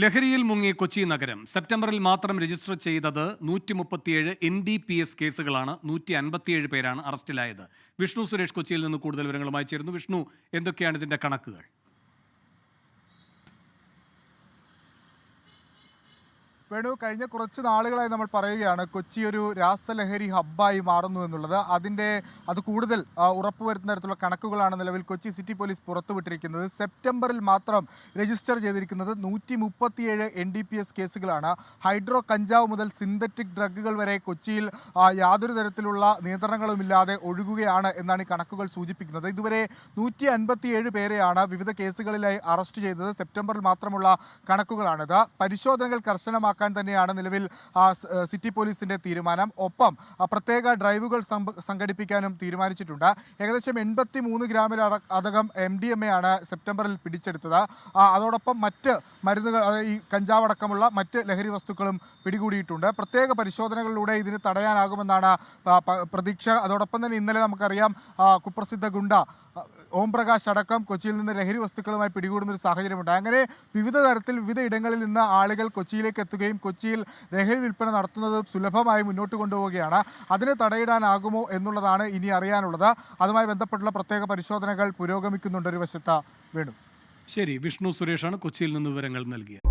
ലഹരിയിൽ മുങ്ങി കൊച്ചി നഗരം. സെപ്റ്റംബറിൽ മാത്രം രജിസ്റ്റർ ചെയ്തത് 137 NDPS കേസുകളാണ്. 157 പേരാണ് അറസ്റ്റിലായത്. വിഷ്ണു സുരേഷ് കൊച്ചിയിൽ നിന്ന് കൂടുതൽ വിവരങ്ങളുമായി ചേരുന്നു. വിഷ്ണു, എന്തൊക്കെയാണ് ഇതിന്റെ കണക്കുകൾ? വേണു, കഴിഞ്ഞ കുറച്ച് നാളുകളായി നമ്മൾ പറയുകയാണ് കൊച്ചി ഒരു രാസലഹരി ഹബ്ബായി മാറുന്നു എന്നുള്ളത്. അത് കൂടുതൽ ഉറപ്പുവരുത്തുന്ന തരത്തിലുള്ള കണക്കുകളാണ് നിലവിൽ കൊച്ചി സിറ്റി പോലീസ് പുറത്തുവിട്ടിരിക്കുന്നത്. സെപ്റ്റംബറിൽ മാത്രം രജിസ്റ്റർ ചെയ്തിരിക്കുന്നത് 137 NDPS കേസുകളാണ്. ഹൈഡ്രോ കഞ്ചാവ് മുതൽ സിന്തറ്റിക് ഡ്രഗുകൾ വരെ കൊച്ചിയിൽ യാതൊരു തരത്തിലുള്ള നിയന്ത്രണങ്ങളുമില്ലാതെ ഒഴുകുകയാണ് എന്നാണ് ഈ കണക്കുകൾ സൂചിപ്പിക്കുന്നത്. ഇതുവരെ 157 പേരെയാണ് വിവിധ കേസുകളിലായി അറസ്റ്റ് ചെയ്തത്. സെപ്റ്റംബറിൽ മാത്രമുള്ള കണക്കുകളാണിത്. പരിശോധനകൾ കർശനമാക്കാൻ തന്നെയാണ് നിലവിൽ സിറ്റി പോലീസിന്റെ തീരുമാനം. ഒപ്പം പ്രത്യേക ഡ്രൈവുകൾ സംഘടിപ്പിക്കാനും തീരുമാനിച്ചിട്ടുണ്ട്. ഏകദേശം 83 ഗ്രാമിലധികം MDMA ആണ് സെപ്റ്റംബറിൽ പിടിച്ചെടുത്തത്. അതോടൊപ്പം മറ്റ് മരുന്നുകൾ, ഈ കഞ്ചാവടക്കമുള്ള മറ്റ് ലഹരി വസ്തുക്കളും പിടികൂടിയിട്ടുണ്ട്. പ്രത്യേക പരിശോധനകളിലൂടെ ഇതിന് തടയാനാകുമെന്നാണ് പ്രതീക്ഷ. അതോടൊപ്പം തന്നെ ഇന്നലെ നമുക്കറിയാം കുപ്രസിദ്ധ ഗുണ്ട ഓം പ്രകാശ് അടക്കം കൊച്ചിയിൽ നിന്ന് ലഹരി വസ്തുക്കളുമായി പിടികൂടുന്ന ഒരു സാഹചര്യമുണ്ട്. അങ്ങനെ വിവിധ തരത്തിൽ വിവിധ ഇടങ്ങളിൽ നിന്ന് ആളുകൾ കൊച്ചിയിലേക്ക് എത്തുകയും കൊച്ചിയിൽ ലഹരി വിൽപ്പന നടത്തുന്നത് സുലഭമായി മുന്നോട്ട് കൊണ്ടുപോവുകയാണ്. അതിനെ തടയിടാനാകുമോ എന്നുള്ളതാണ് ഇനി അറിയാനുള്ളത്. അതുമായി ബന്ധപ്പെട്ടുള്ള പ്രത്യേക പരിശോധനകൾ പുരോഗമിക്കുന്നുണ്ട് ഒരു വശത്ത്. വേണു, ശരി, വിഷ്ണു സുരേഷാണ് കൊച്ചിയിൽ നിന്ന് വിവരങ്ങൾ നൽകിയത്.